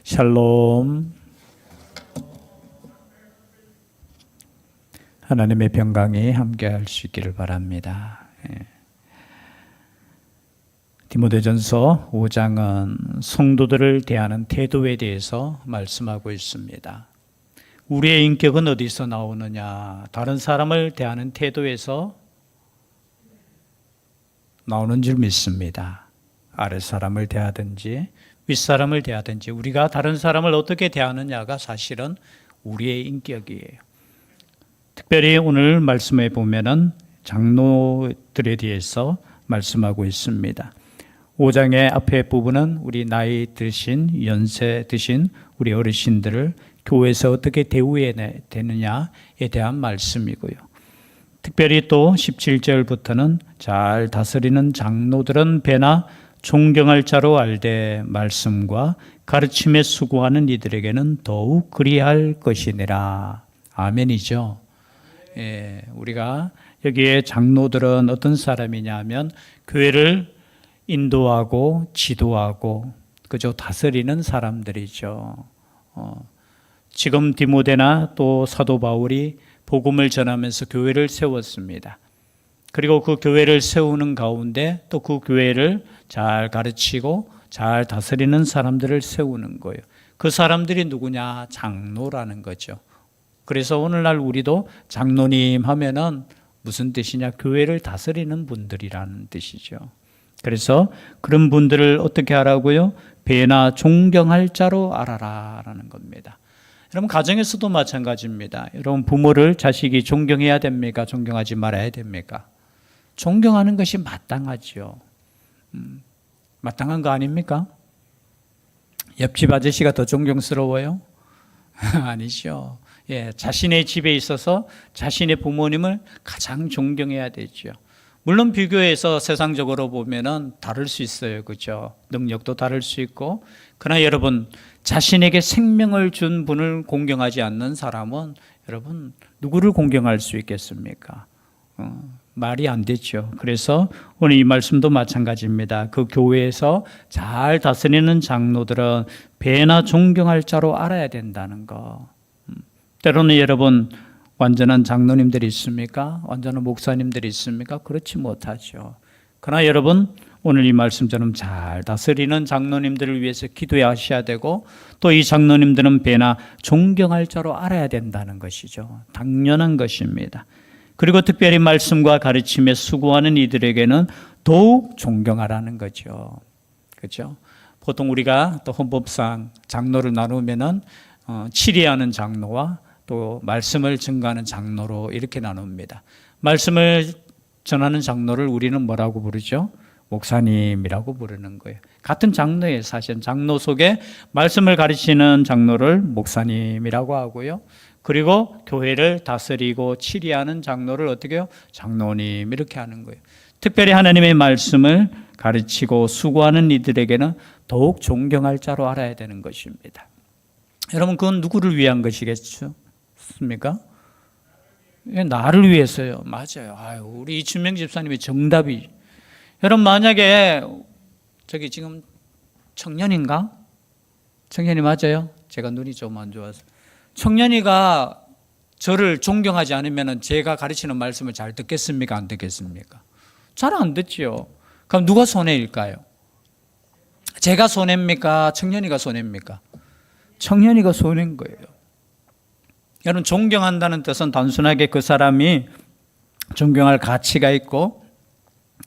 샬롬. 하나님의 평강이 함께할 수 있기를 바랍니다. 디모데전서 5장은 성도들을 대하는 태도에 대해서 말씀하고 있습니다. 우리의 인격은 어디서 나오느냐? 다른 사람을 대하는 태도에서 나오는 줄 믿습니다. 아랫사람을 대하든지 윗사람을 대하든지 우리가 다른 사람을 어떻게 대하느냐가 사실은 우리의 인격이에요. 특별히 오늘 말씀에 보면은 장로들에 대해서 말씀하고 있습니다. 5장의 앞에 부분은 우리 나이 드신, 연세 드신 우리 어르신들을 교회에서 어떻게 대우해야 되느냐에 대한 말씀이고요. 특별히 또 17절부터는 잘 다스리는 장로들은 배나 존경할 자로 알되 말씀과 가르침에 수고하는 이들에게는 더욱 그리할 것이니라. 아멘이죠. 우리가 여기에 장로들은 어떤 사람이냐 하면 교회를 인도하고 지도하고 그저 다스리는 사람들이죠. 지금 디모데나 또 사도 바울이 복음을 전하면서 교회를 세웠습니다. 그리고 그 교회를 세우는 가운데 또 그 교회를 잘 가르치고 잘 다스리는 사람들을 세우는 거예요. 그 사람들이 누구냐? 장로라는 거죠. 그래서 오늘날 우리도 장로님 하면은 무슨 뜻이냐? 교회를 다스리는 분들이라는 뜻이죠. 그래서 그런 분들을 어떻게 하라고요? 배나 존경할 자로 알아라라는 겁니다. 여러분 가정에서도 마찬가지입니다. 여러분 부모를 자식이 존경해야 됩니까? 존경하지 말아야 됩니까? 존경하는 것이 마땅하죠. 마땅한 거 아닙니까? 옆집 아저씨가 더 존경스러워요? 아니죠. 자신의 집에 있어서 자신의 부모님을 가장 존경해야 되죠. 물론 비교해서 세상적으로 보면은 다를 수 있어요. 그렇죠? 능력도 다를 수 있고. 그러나 여러분 자신에게 생명을 준 분을 공경하지 않는 사람은 여러분 누구를 공경할 수 있겠습니까? 말이 안 되죠. 그래서 오늘 이 말씀도 마찬가지입니다. 그 교회에서 잘 다스리는 장로들은 배나 존경할 자로 알아야 된다는 거. 때로는 여러분 완전한 장로님들이 있습니까? 완전한 목사님들이 있습니까? 그렇지 못하죠. 그러나 여러분 오늘 이 말씀처럼 잘 다스리는 장로님들을 위해서 기도하셔야 되고 또 이 장로님들은 배나 존경할 자로 알아야 된다는 것이죠. 당연한 것입니다. 그리고 특별히 말씀과 가르침에 수고하는 이들에게는 더욱 존경하라는 거죠. 그렇죠? 보통 우리가 또 헌법상 장로를 나누면은 치리하는 장로와 또 말씀을 증거하는 장로로 이렇게 나눕니다. 말씀을 전하는 장로를 우리는 뭐라고 부르죠? 목사님이라고 부르는 거예요. 같은 장로예요. 사실 장로 속에 말씀을 가르치는 장로를 목사님이라고 하고요. 그리고 교회를 다스리고 치리하는 장로를 어떻게 해요? 장로님 이렇게 하는 거예요. 특별히 하나님의 말씀을 가르치고 수고하는 이들에게는 더욱 존경할 자로 알아야 되는 것입니다. 여러분 그건 누구를 위한 것이겠죠? 습니까? 나를 위해서요. 맞아요. 우리 이춘명 집사님이 정답이. 여러분 만약에 저기 지금 청년인가? 청년이 맞아요? 제가 눈이 좀 안 좋아서. 청년이가 저를 존경하지 않으면 제가 가르치는 말씀을 잘 듣겠습니까? 안 듣겠습니까? 잘 안 듣죠. 그럼 누가 손해일까요? 제가 손해입니까? 청년이가 손해입니까? 청년이가 손해인 거예요. 여러분 존경한다는 뜻은 단순하게 그 사람이 존경할 가치가 있고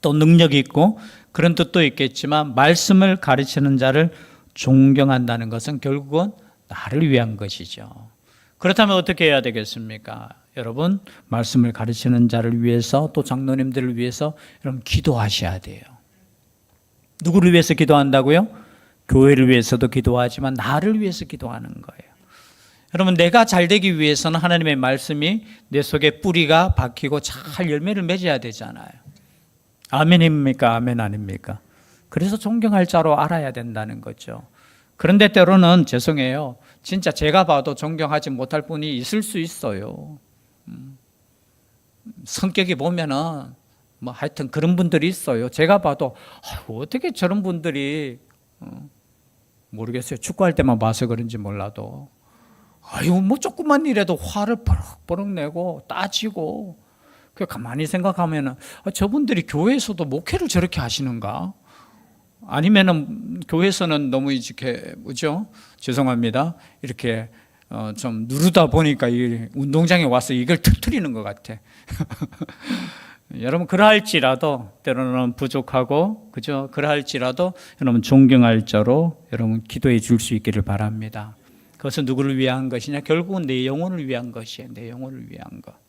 또 능력이 있고 그런 뜻도 있겠지만 말씀을 가르치는 자를 존경한다는 것은 결국은 나를 위한 것이죠. 그렇다면 어떻게 해야 되겠습니까? 여러분 말씀을 가르치는 자를 위해서 또 장로님들을 위해서 여러분 기도하셔야 돼요. 누구를 위해서 기도한다고요? 교회를 위해서도 기도하지만 나를 위해서 기도하는 거예요. 여러분 내가 잘 되기 위해서는 하나님의 말씀이 내 속에 뿌리가 박히고 잘 열매를 맺어야 되잖아요. 아멘입니까? 아멘 아닙니까? 그래서 존경할 자로 알아야 된다는 거죠. 그런데 때로는 죄송해요. 진짜 제가 봐도 존경하지 못할 분이 있을 수 있어요. 성격이 보면은 뭐 하여튼 그런 분들이 있어요. 제가 봐도 어떻게 저런 분들이 모르겠어요. 축구할 때만 봐서 그런지 몰라도. 아유, 뭐 조금만 일해도 화를 버럭버럭 내고 따지고. 그 가만히 생각하면은 저분들이 교회에서도 목회를 저렇게 하시는가? 아니면은 교회에서는 너무 이렇게 뭐죠? 죄송합니다. 이렇게 좀 누르다 보니까 이 운동장에 와서 이걸 터뜨리는 것 같아. 여러분 그러할지라도 때로는 부족하고 그죠? 그러할지라도 여러분 존경할 자로 여러분 기도해 줄 수 있기를 바랍니다. 그것은 누구를 위한 것이냐? 결국은 내 영혼을 위한 것이에요. 내 영혼을 위한 것.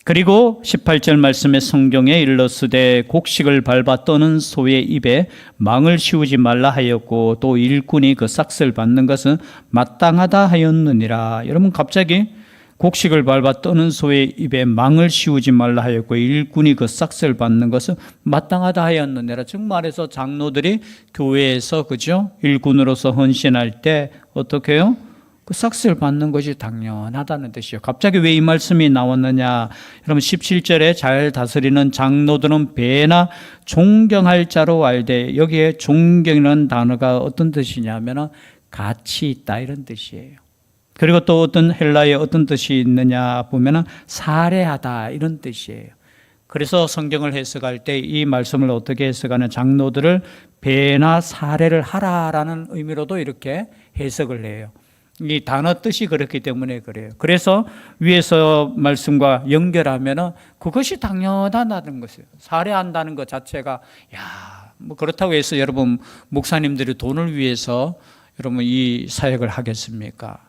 그리고 18절 말씀에 성경에 일러스되 곡식을 밟아 떠는 소의 입에 망을 씌우지 말라 하였고 또 일꾼이 그 삭슬 받는 것은 마땅하다 하였느니라. 여러분 갑자기 곡식을 밟아 떠는 소의 입에 망을 씌우지 말라 하였고 일꾼이 그 삭슬 받는 것은 마땅하다 하였느니라. 즉 말해서 장로들이 교회에서 그죠? 일꾼으로서 헌신할 때 어떻게 해요? 그 삭슬 받는 것이 당연하다는 뜻이에요. 갑자기 왜 이 말씀이 나왔느냐? 여러분 17절에 잘 다스리는 장로들은 배나 존경할 자로 알되 여기에 존경이라는 단어가 어떤 뜻이냐면 가치 있다 이런 뜻이에요. 그리고 또 어떤 헬라어에 어떤 뜻이 있느냐 보면 사례하다 이런 뜻이에요. 그래서 성경을 해석할 때 이 말씀을 어떻게 해석하는 장로들을 배나 사례를 하라라는 의미로도 이렇게 해석을 해요. 이 단어 뜻이 그렇기 때문에 그래요. 그래서 위에서 말씀과 연결하면 그것이 당연하다는 것이에요. 사례한다는 것 자체가 뭐 그렇다고 해서 여러분 목사님들이 돈을 위해서 여러분 이 사역을 하겠습니까?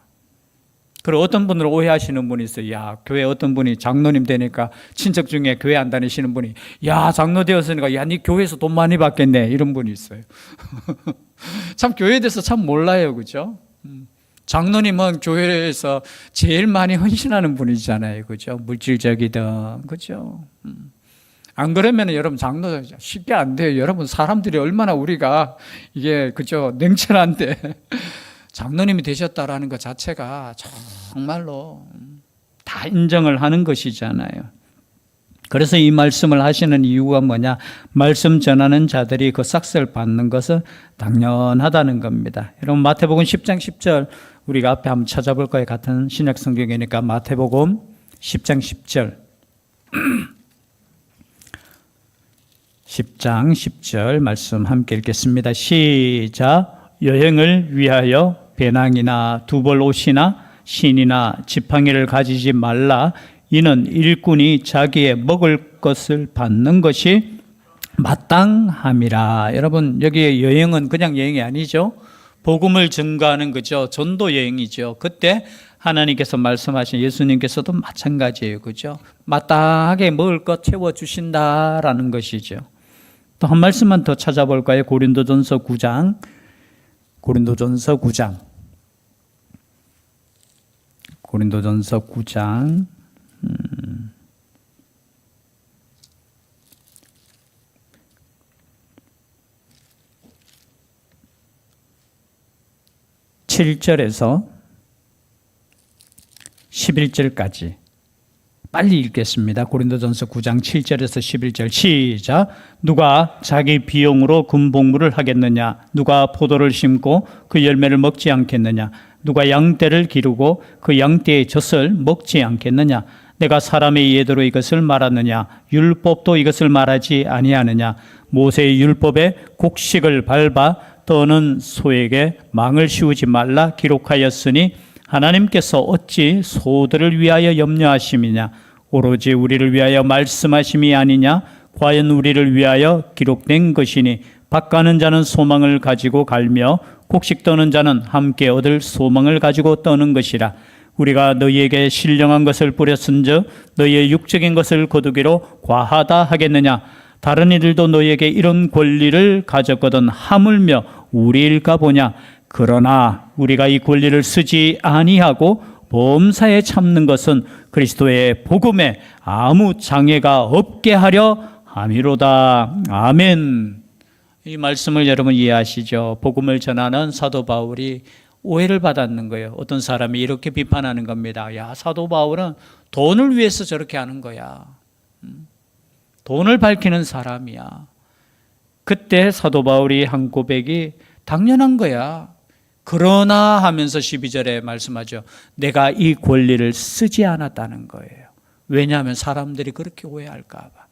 그리고 어떤 분들 오해하시는 분이 있어요. 교회 어떤 분이 장로님 되니까 친척 중에 교회 안 다니시는 분이 장로 되었으니까 네 교회에서 돈 많이 받겠네 이런 분이 있어요. 참 교회에 대해서 참 몰라요, 그죠? 장로님은 교회에서 제일 많이 헌신하는 분이잖아요, 그죠? 물질적이든, 그죠? 안 그러면 여러분 장로 쉽게 안 돼요. 여러분 사람들이 얼마나 우리가 이게 그죠? 냉철한데 장로님이 되셨다라는 것 자체가 정말로 다 인정을 하는 것이잖아요. 그래서 이 말씀을 하시는 이유가 뭐냐? 말씀 전하는 자들이 그 삭슬 받는 것은 당연하다는 겁니다. 여러분 마태복음 10장 10절 우리가 앞에 한번 찾아볼 거예요. 같은 신약 성경이니까 마태복음 10장 10절 10장 10절 말씀 함께 읽겠습니다. 시작. 여행을 위하여 배낭이나 두벌 옷이나 신이나 지팡이를 가지지 말라. 이는 일꾼이 자기의 먹을 것을 받는 것이 마땅함이라. 여러분 여기 여행은 그냥 여행이 아니죠. 복음을 증거하는 거죠. 전도 여행이죠. 그때 하나님께서 말씀하신 예수님께서도 마찬가지예요. 그죠? 마땅하게 먹을 것 채워주신다라는 것이죠. 또 한 말씀만 더 찾아볼까요? 고린도전서 9장 7절에서 11절까지 빨리 읽겠습니다. 고린도전서 9장 7절에서 11절 시작. 누가 자기 비용으로 금복물을 하겠느냐? 누가 포도를 심고 그 열매를 먹지 않겠느냐? 누가 양떼를 기르고 그 양떼의 젖을 먹지 않겠느냐? 내가 사람의 예대로 이것을 말하느냐? 율법도 이것을 말하지 아니하느냐? 모세의 율법에 곡식을 밟아 떠는 소에게 망을 씌우지 말라 기록하였으니 하나님께서 어찌 소들을 위하여 염려하심이냐? 오로지 우리를 위하여 말씀하심이 아니냐? 과연 우리를 위하여 기록된 것이니 밭가는 자는 소망을 가지고 갈며 곡식 떠는 자는 함께 얻을 소망을 가지고 떠는 것이라. 우리가 너희에게 신령한 것을 뿌렸은즉 너희의 육적인 것을 거두기로 과하다 하겠느냐? 다른 이들도 너희에게 이런 권리를 가졌거든 하물며 우리일까 보냐? 그러나 우리가 이 권리를 쓰지 아니하고 범사에 참는 것은 그리스도의 복음에 아무 장애가 없게 하려 함이로다. 아멘. 이 말씀을 여러분 이해하시죠? 복음을 전하는 사도 바울이 오해를 받았는 거예요. 어떤 사람이 이렇게 비판하는 겁니다. 사도 바울은 돈을 위해서 저렇게 하는 거야. 돈을 밝히는 사람이야. 그때 사도 바울이 한 고백이 당연한 거야. 그러나 하면서 12절에 말씀하죠. 내가 이 권리를 쓰지 않았다는 거예요. 왜냐하면 사람들이 그렇게 오해할까 봐.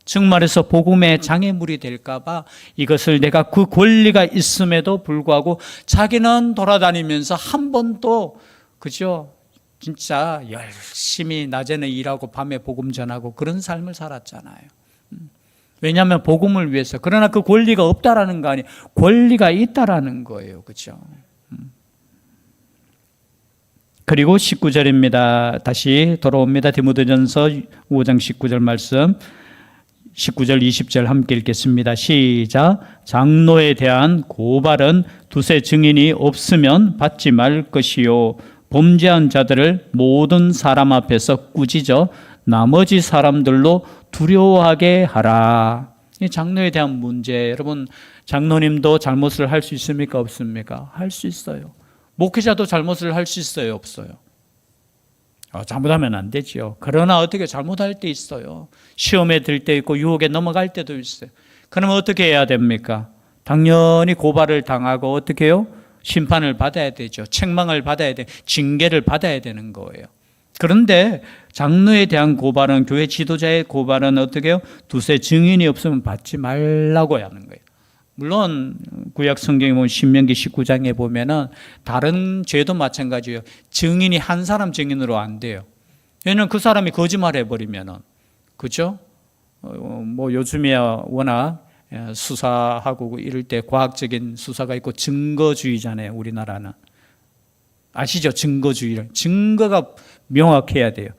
정말에서 복음의 장애물이 될까 봐 이것을 내가 그 권리가 있음에도 불구하고 자기는 돌아다니면서 한 번도 그죠? 진짜 열심히 낮에는 일하고 밤에 복음 전하고 그런 삶을 살았잖아요. 왜냐하면 복음을 위해서. 그러나 그 권리가 없다라는 거 아니에요. 권리가 있다라는 거예요. 그죠? 그리고 19절입니다. 다시 돌아옵니다. 디모데전서 5장 19절 말씀. 19절 20절 함께 읽겠습니다. 시작. 장로에 대한 고발은 두세 증인이 없으면 받지 말 것이요 범죄한 자들을 모든 사람 앞에서 꾸짖어 나머지 사람들로 두려워하게 하라. 이 장로에 대한 문제, 여러분 장로님도 잘못을 할 수 있습니까? 없습니까? 할 수 있어요. 목회자도 잘못을 할 수 있어요? 없어요? 잘못하면 안 되죠. 그러나 어떻게 잘못할 때 있어요. 시험에 들 때 있고 유혹에 넘어갈 때도 있어요. 그러면 어떻게 해야 됩니까? 당연히 고발을 당하고 어떻게 해요? 심판을 받아야 되죠. 책망을 받아야 돼. 징계를 받아야 되는 거예요. 그런데 장로에 대한 고발은, 교회 지도자의 고발은 어떻게 해요? 두세 증인이 없으면 받지 말라고 하는 거예요. 물론 구약 성경에 보면 신명기 19장에 보면은 다른 죄도 마찬가지예요. 증인이 한 사람 증인으로 안 돼요. 왜냐하면 그 사람이 거짓말해 버리면은, 그죠? 뭐 요즘에야 워낙 수사하고 이럴 때 과학적인 수사가 있고 증거주의잖아요. 우리나라는 아시죠? 증거주의를. 증거가 명확해야 돼요.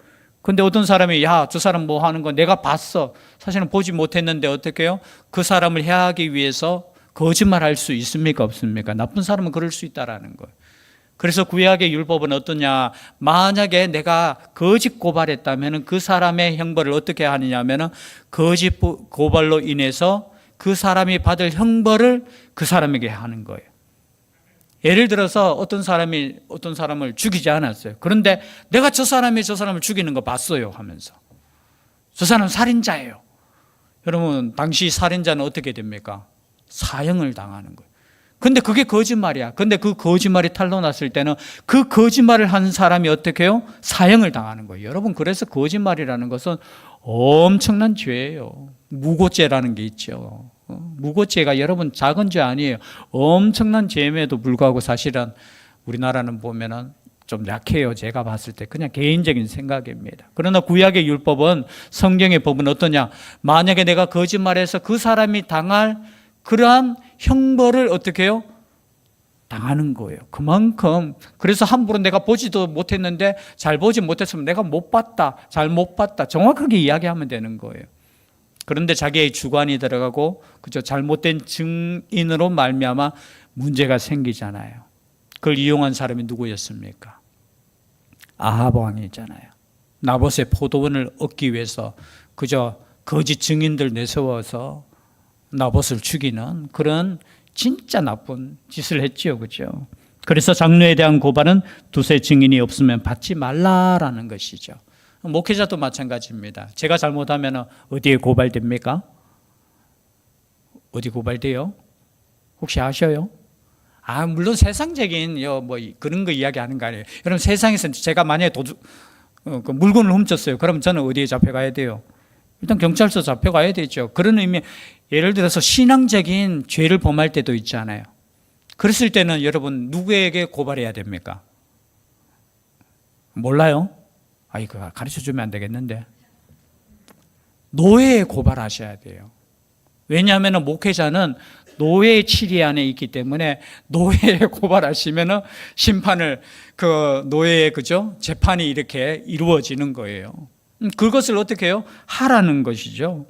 근데 어떤 사람이 저 사람 뭐 하는 거 내가 봤어. 사실은 보지 못했는데 어떻게 해요? 그 사람을 해하기 위해서 거짓말할 수 있습니까? 없습니까? 나쁜 사람은 그럴 수 있다라는 거예요. 그래서 구약의 율법은 어떠냐? 만약에 내가 거짓 고발했다면 그 사람의 형벌을 어떻게 하느냐 하면 거짓 고발로 인해서 그 사람이 받을 형벌을 그 사람에게 하는 거예요. 예를 들어서 어떤 사람이 어떤 사람을 죽이지 않았어요. 그런데 내가 저 사람을 죽이는 거 봤어요 하면서 저 사람 살인자예요. 여러분 당시 살인자는 어떻게 됩니까? 사형을 당하는 거예요. 근데 그게 거짓말이야. 근데 그 거짓말이 탄로났을 때는 그 거짓말을 한 사람이 어떻게 해요? 사형을 당하는 거예요. 여러분 그래서 거짓말이라는 것은 엄청난 죄예요. 무고죄라는 게 있죠. 무고죄가 여러분 작은 죄 아니에요. 엄청난 죄임에도 불구하고 사실은 우리나라는 보면은 좀 약해요. 제가 봤을 때 그냥 개인적인 생각입니다. 그러나 구약의 율법은, 성경의 법은 어떠냐? 만약에 내가 거짓말해서 그 사람이 당할 그러한 형벌을 어떻게 해요? 당하는 거예요. 그만큼. 그래서 함부로 내가 보지도 못했는데 잘 보지 못했으면 내가 못 봤다, 잘 못 봤다, 정확하게 이야기하면 되는 거예요. 그런데 자기의 주관이 들어가고 그죠, 잘못된 증인으로 말미암아 문제가 생기잖아요. 그걸 이용한 사람이 누구였습니까? 아합 왕이잖아요. 나봇의 포도원을 얻기 위해서 그저 거짓 증인들 내세워서 나봇을 죽이는 그런 진짜 나쁜 짓을 했지요. 그죠? 그래서 장로에 대한 고발은 두세 증인이 없으면 받지 말라라는 것이죠. 목회자도 마찬가지입니다. 제가 잘못하면 어디에 고발됩니까? 어디 고발돼요? 혹시 아셔요? 물론 세상적인 뭐 그런 거 이야기하는 거 아니에요. 여러분 세상에서 제가 만약에 그 물건을 훔쳤어요. 그럼 저는 어디에 잡혀가야 돼요? 일단 경찰서 잡혀가야 되죠. 그런 의미, 예를 들어서 신앙적인 죄를 범할 때도 있잖아요. 그랬을 때는 여러분 누구에게 고발해야 됩니까? 몰라요? 이거 가르쳐주면 안 되겠는데. 노예에 고발하셔야 돼요. 왜냐하면 목회자는 노예의 치리 안에 있기 때문에 노예에 고발하시면 심판을, 그 노예의 그죠? 재판이 이렇게 이루어지는 거예요. 그것을 어떻게 해요? 하라는 것이죠.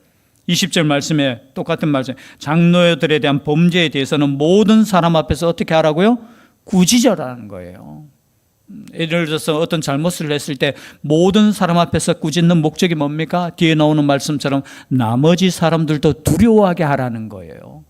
20절 말씀에 똑같은 말씀, 장로들에 대한 범죄에 대해서는 모든 사람 앞에서 어떻게 하라고요? 꾸짖으라는 거예요. 예를 들어서 어떤 잘못을 했을 때 모든 사람 앞에서 꾸짖는 목적이 뭡니까? 뒤에 나오는 말씀처럼 나머지 사람들도 두려워하게 하라는 거예요.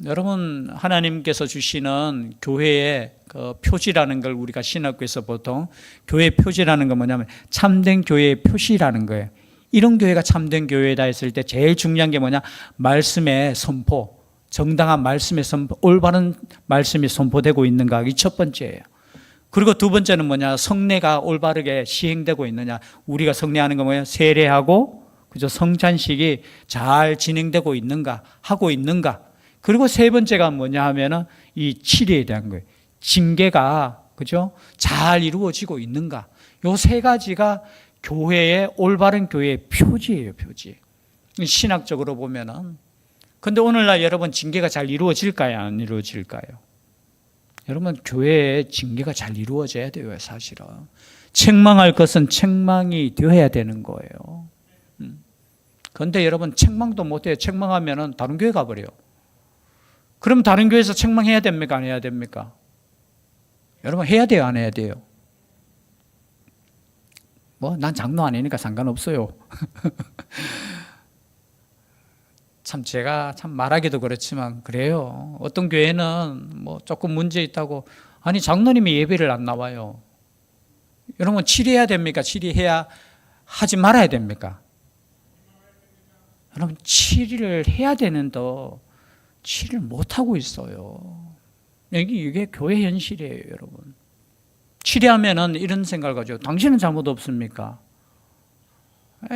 여러분 하나님께서 주시는 교회의 그 표지라는 걸 우리가 신학교에서 보통 교회 표지라는 건 뭐냐면 참된 교회의 표시라는 거예요. 이런 교회가 참된 교회다 했을 때 제일 중요한 게 뭐냐? 말씀의 선포, 정당한 말씀의 올바른 말씀이 선포되고 있는가? 이 첫 번째예요. 그리고 두 번째는 뭐냐? 성례가 올바르게 시행되고 있느냐? 우리가 성례하는 거 뭐예요? 세례하고 그죠? 성찬식이 잘 진행되고 있는가? 하고 있는가? 그리고 세 번째가 뭐냐 하면은 이 치리에 대한 거예요. 징계가 그죠? 잘 이루어지고 있는가? 요 세 가지가 교회의 올바른 교회의 표지예요, 표지. 신학적으로 보면은. 근데 오늘날 여러분 징계가 잘 이루어질까요? 안 이루어질까요? 여러분 교회에 징계가 잘 이루어져야 돼요, 사실은. 책망할 것은 책망이 되어야 되는 거예요. 그런데 여러분 책망도 못해요. 책망하면은 다른 교회 가버려요. 그럼 다른 교회에서 책망해야 됩니까? 안 해야 됩니까? 여러분 해야 돼요, 안 해야 돼요? 난 장로 아니니까 상관없어요. 참 제가 참 말하기도 그렇지만 그래요. 어떤 교회는 조금 문제 있다고 아니 장로님이 예배를 안 나와요. 여러분 치리해야 됩니까? 치리해야 하지 말아야 됩니까? 여러분 치리를 해야 되는데 치리를 못 하고 있어요. 이게 교회 현실이에요, 여러분. 치리하면은 이런 생각을 가지고 당신은 잘못 없습니까?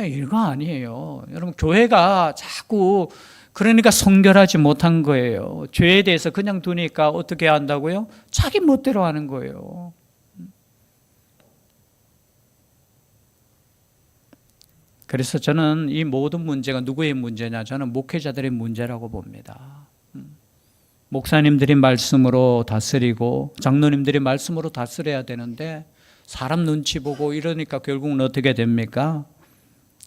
이거 아니에요. 여러분 교회가 자꾸 그러니까 성결하지 못한 거예요. 죄에 대해서 그냥 두니까 어떻게 한다고요? 자기 멋대로 하는 거예요. 그래서 저는 이 모든 문제가 누구의 문제냐? 저는 목회자들의 문제라고 봅니다. 목사님들이 말씀으로 다스리고 장로님들이 말씀으로 다스려야 되는데 사람 눈치 보고 이러니까 결국은 어떻게 됩니까?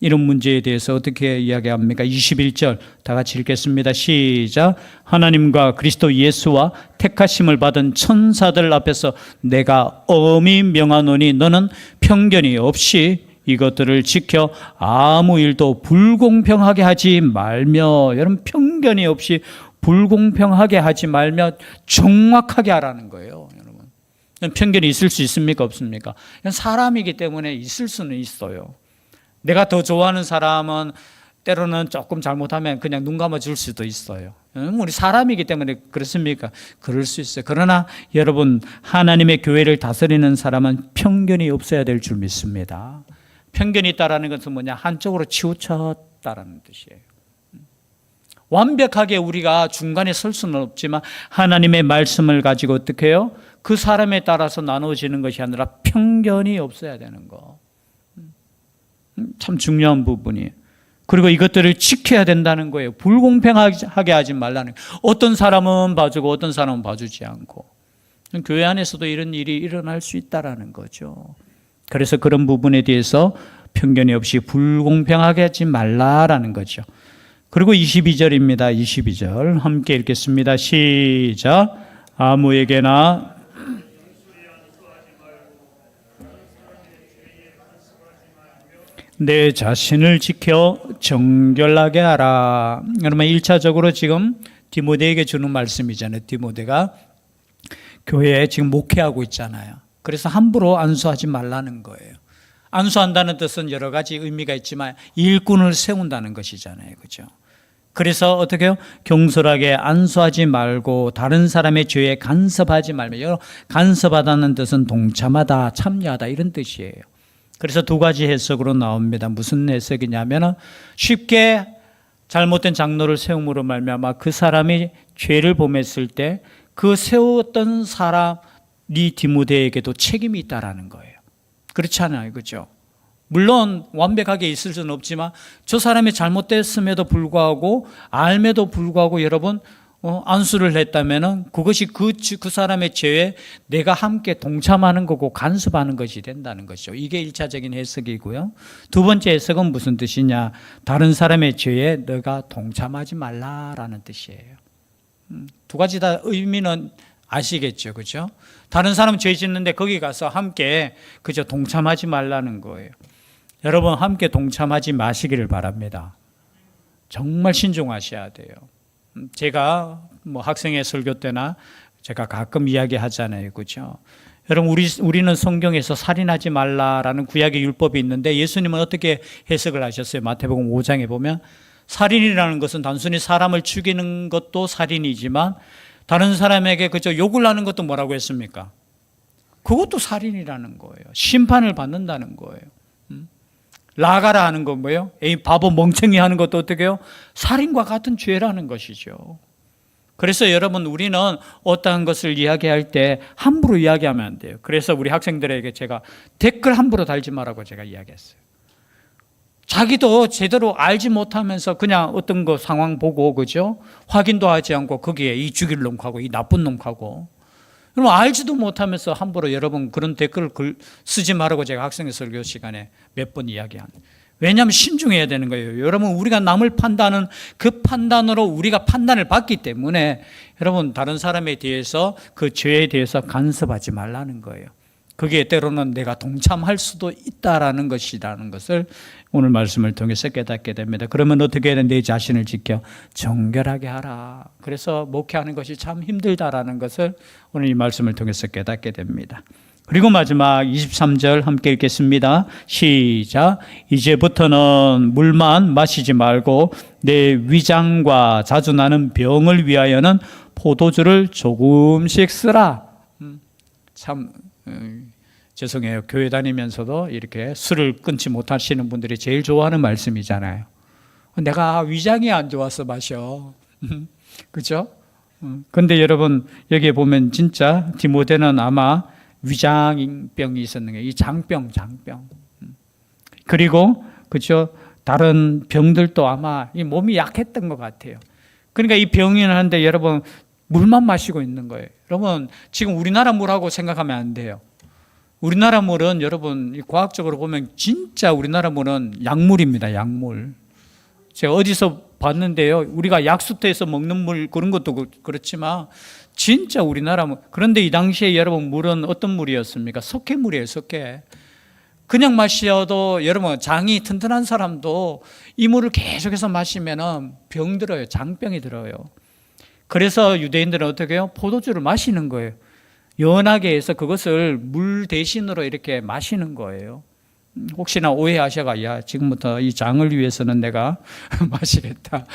이런 문제에 대해서 어떻게 이야기합니까? 21절 다 같이 읽겠습니다. 시작. 하나님과 그리스도 예수와 택하심을 받은 천사들 앞에서 내가 엄히 명하노니 너는 편견이 없이 이것들을 지켜 아무 일도 불공평하게 하지 말며, 여러분 편견이 없이 불공평하게 하지 말며 정확하게 하라는 거예요. 여러분 편견이 있을 수 있습니까? 없습니까? 사람이기 때문에 있을 수는 있어요. 내가 더 좋아하는 사람은 때로는 조금 잘못하면 그냥 눈 감아줄 수도 있어요. 우리 사람이기 때문에 그렇습니까? 그럴 수 있어요. 그러나 여러분 하나님의 교회를 다스리는 사람은 편견이 없어야 될 줄 믿습니다. 편견이 있다는 것은 뭐냐? 한쪽으로 치우쳤다는 뜻이에요. 완벽하게 우리가 중간에 설 수는 없지만 하나님의 말씀을 가지고 어떻게 해요? 그 사람에 따라서 나누어지는 것이 아니라 편견이 없어야 되는 거. 참 중요한 부분이에요. 그리고 이것들을 지켜야 된다는 거예요. 불공평하게 하지 말라는 거예요. 어떤 사람은 봐주고 어떤 사람은 봐주지 않고. 교회 안에서도 이런 일이 일어날 수 있다는 거죠. 그래서 그런 부분에 대해서 편견이 없이 불공평하게 하지 말라라는 거죠. 그리고 22절입니다. 22절 함께 읽겠습니다. 시작. 아무에게나 내 자신을 지켜 정결하게 하라. 여러분 1차적으로 지금 디모데에게 주는 말씀이잖아요. 디모데가 교회에 지금 목회하고 있잖아요. 그래서 함부로 안수하지 말라는 거예요. 안수한다는 뜻은 여러 가지 의미가 있지만 일꾼을 세운다는 것이잖아요. 그죠? 그래서 어떻게 해요? 경솔하게 안수하지 말고 다른 사람의 죄에 간섭하지 말며, 간섭하다는 뜻은 동참하다, 참여하다 이런 뜻이에요. 그래서 두 가지 해석으로 나옵니다. 무슨 해석이냐면 쉽게 잘못된 장로를 세움으로 말미암아 그 사람이 죄를 범했을 때 그 세웠던 사람이 디모데에게도 책임이 있다라는 거예요. 그렇지 않아요, 그렇죠? 물론 완벽하게 있을 수는 없지만 저 사람이 잘못됐음에도 불구하고 알매도 불구하고 여러분 안수를 했다면은 그것이 그 사람의 죄에 내가 함께 동참하는 거고 간섭하는 것이 된다는 것이죠. 이게 1차적인 해석이고요. 두 번째 해석은 무슨 뜻이냐? 다른 사람의 죄에 너가 동참하지 말라라는 뜻이에요. 두 가지 다 의미는 아시겠죠, 그렇죠? 다른 사람 죄 짓는데 거기 가서 함께 그저 동참하지 말라는 거예요. 여러분 함께 동참하지 마시기를 바랍니다. 정말 신중하셔야 돼요. 제가 학생회 설교 때나 제가 가끔 이야기하잖아요, 그렇죠? 여러분 우리는 성경에서 살인하지 말라라는 구약의 율법이 있는데 예수님은 어떻게 해석을 하셨어요? 마태복음 5장에 보면 살인이라는 것은 단순히 사람을 죽이는 것도 살인이지만 다른 사람에게 그저 욕을 하는 것도 뭐라고 했습니까? 그것도 살인이라는 거예요. 심판을 받는다는 거예요. 나가라 하는 건 뭐예요? 에이 바보 멍청이 하는 것도 어떻게 해요? 살인과 같은 죄라는 것이죠. 그래서 여러분 우리는 어떠한 것을 이야기할 때 함부로 이야기하면 안 돼요. 그래서 우리 학생들에게 제가 댓글 함부로 달지 말라고 제가 이야기했어요. 자기도 제대로 알지 못하면서 그냥 어떤 거 상황 보고 그죠? 확인도 하지 않고 거기에 이 죽일 놈하고 이 나쁜 놈하고 그럼 알지도 못하면서 함부로 여러분 그런 댓글을 쓰지 말라고 제가 학생 설교 시간에 몇 번 이야기한. 왜냐하면 신중해야 되는 거예요. 여러분 우리가 남을 판단하는 그 판단으로 우리가 판단을 받기 때문에 여러분 다른 사람에 대해서 그 죄에 대해서 간섭하지 말라는 거예요. 그게 때로는 내가 동참할 수도 있다라는 것이라는 것을 오늘 말씀을 통해서 깨닫게 됩니다. 그러면 어떻게 해야 내 자신을 지켜 정결하게 하라. 그래서 목회하는 것이 참 힘들다라는 것을 오늘 이 말씀을 통해서 깨닫게 됩니다. 그리고 마지막 23절 함께 읽겠습니다. 시작. 이제부터는 물만 마시지 말고 내 위장과 자주 나는 병을 위하여는 포도주를 조금씩 쓰라. 참 죄송해요. 교회 다니면서도 이렇게 술을 끊지 못하시는 분들이 제일 좋아하는 말씀이잖아요. 내가 위장이 안 좋아서 마셔. 그렇죠? 근데 여러분 여기에 보면 진짜 디모데는 아마 위장병이 있었는 거예요. 이 장병. 그리고 그렇죠? 다른 병들도 아마 이 몸이 약했던 것 같아요. 그러니까 이 병이는 한데 여러분 물만 마시고 있는 거예요. 여러분 지금 우리나라 물하고 생각하면 안 돼요. 우리나라 물은 여러분 과학적으로 보면 진짜 우리나라 물은 약물입니다. 약물. 제가 어디서 봤는데요. 우리가 약수터에서 먹는 물 그런 것도 그렇지만 진짜 우리나라 물. 그런데 이 당시에 여러분 물은 어떤 물이었습니까? 석회물이에요. 석회. 그냥 마셔도 여러분 장이 튼튼한 사람도 이 물을 계속해서 마시면 병 들어요. 장병이 들어요. 그래서 유대인들은 어떻게 해요? 포도주를 마시는 거예요. 연하게 해서 그것을 물 대신으로 이렇게 마시는 거예요. 혹시나 오해하셔가 야 지금부터 이 장을 위해서는 내가 마시겠다.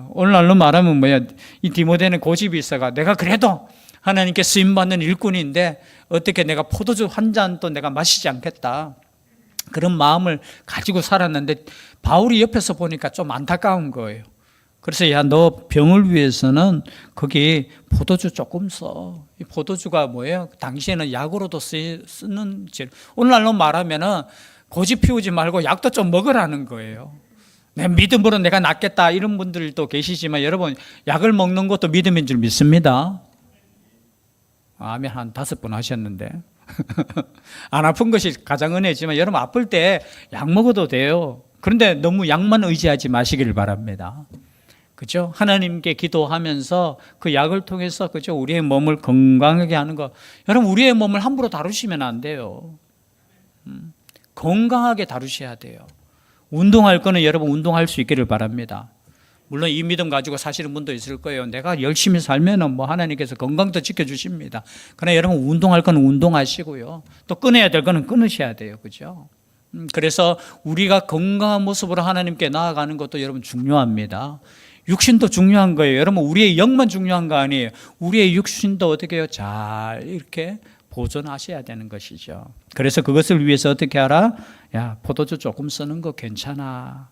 오늘날로 말하면 뭐야? 이 디모데는 고집이 있어가 내가 그래도 하나님께 쓰임받는 일꾼인데 어떻게 내가 포도주 한 잔도 내가 마시지 않겠다. 그런 마음을 가지고 살았는데 바울이 옆에서 보니까 좀 안타까운 거예요. 그래서 야 너 병을 위해서는 거기 포도주 조금 써. 이 포도주가 뭐예요? 당시에는 약으로도 쓰는 질. 오늘날로 말하면은 고집 피우지 말고 약도 좀 먹으라는 거예요. 내 믿음으로 내가 낫겠다 이런 분들도 계시지만 여러분 약을 먹는 것도 믿음인 줄 믿습니다. 아멘 한 5번 하셨는데 안 아픈 것이 가장 은혜지만 여러분 아플 때 약 먹어도 돼요. 그런데 너무 약만 의지하지 마시길 바랍니다. 그죠? 하나님께 기도하면서 그 약을 통해서 그죠? 우리의 몸을 건강하게 하는 거. 여러분 우리의 몸을 함부로 다루시면 안 돼요. 건강하게 다루셔야 돼요. 운동할 거는 여러분 운동할 수 있기를 바랍니다. 물론 이 믿음 가지고 사시는 분도 있을 거예요. 내가 열심히 살면은 뭐 하나님께서 건강도 지켜주십니다. 그러나 여러분 운동할 거는 운동하시고요. 또 끊어야 될 거는 끊으셔야 돼요. 그죠? 그래서 우리가 건강한 모습으로 하나님께 나아가는 것도 여러분 중요합니다. 육신도 중요한 거예요. 여러분 우리의 영만 중요한 거 아니에요. 우리의 육신도 어떻게 해요? 잘 이렇게 보존하셔야 되는 것이죠. 그래서 그것을 위해서 어떻게 하라? 야 포도주 조금 쓰는 거 괜찮아.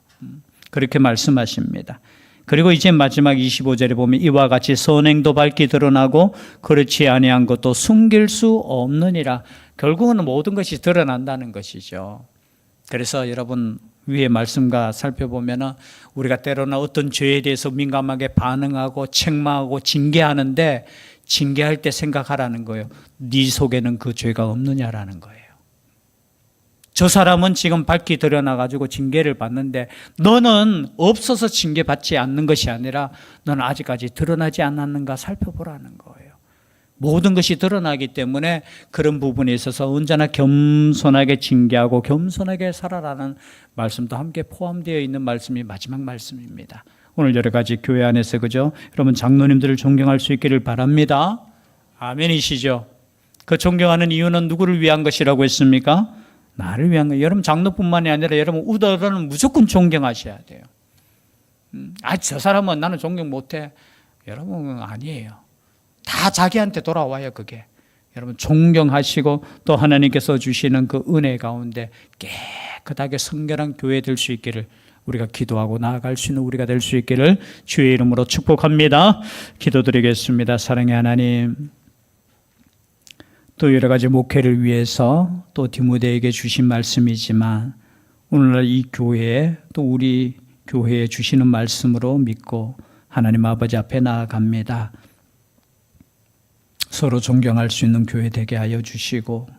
그렇게 말씀하십니다. 그리고 이제 마지막 25절에 보면 이와 같이 선행도 밝게 드러나고 그렇지 아니한 것도 숨길 수 없느니라. 결국은 모든 것이 드러난다는 것이죠. 그래서 여러분 위의 말씀과 살펴보면 우리가 때로는 어떤 죄에 대해서 민감하게 반응하고 책망하고 징계하는데 징계할 때 생각하라는 거예요. 네 속에는 그 죄가 없느냐라는 거예요. 저 사람은 지금 밝히 드러나가지고 징계를 받는데 너는 없어서 징계받지 않는 것이 아니라 너는 아직까지 드러나지 않았는가 살펴보라는 거예요. 모든 것이 드러나기 때문에 그런 부분에 있어서 언제나 겸손하게 징계하고 겸손하게 살아라는 말씀도 함께 포함되어 있는 말씀이 마지막 말씀입니다. 오늘 여러 가지 교회 안에서 그죠? 여러분 장로님들을 존경할 수 있기를 바랍니다. 아멘이시죠? 그 존경하는 이유는 누구를 위한 것이라고 했습니까? 나를 위한 거예요. 여러분 장로뿐만이 아니라 여러분 우더러는 무조건 존경하셔야 돼요. 저 사람은 나는 존경 못해. 여러분 아니에요. 다 자기한테 돌아와요. 그게. 여러분 존경하시고 또 하나님께서 주시는 그 은혜 가운데 깨끗하게 성결한 교회 될 수 있기를 우리가 기도하고 나아갈 수 있는 우리가 될 수 있기를 주의 이름으로 축복합니다. 기도드리겠습니다. 사랑의 하나님, 또 여러 가지 목회를 위해서 또 디모데에게 주신 말씀이지만 오늘날 이 교회에 또 우리 교회에 주시는 말씀으로 믿고 하나님 아버지 앞에 나아갑니다. 서로 존경할 수 있는 교회 되게 하여 주시고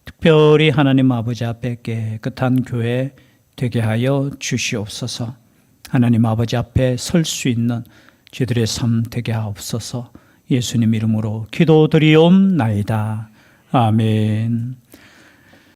특별히 하나님 아버지 앞에 깨끗한 교회 되게 하여 주시옵소서. 하나님 아버지 앞에 설 수 있는 저희들의 삶 되게 하옵소서. 예수님 이름으로 기도드리옵나이다. 아멘.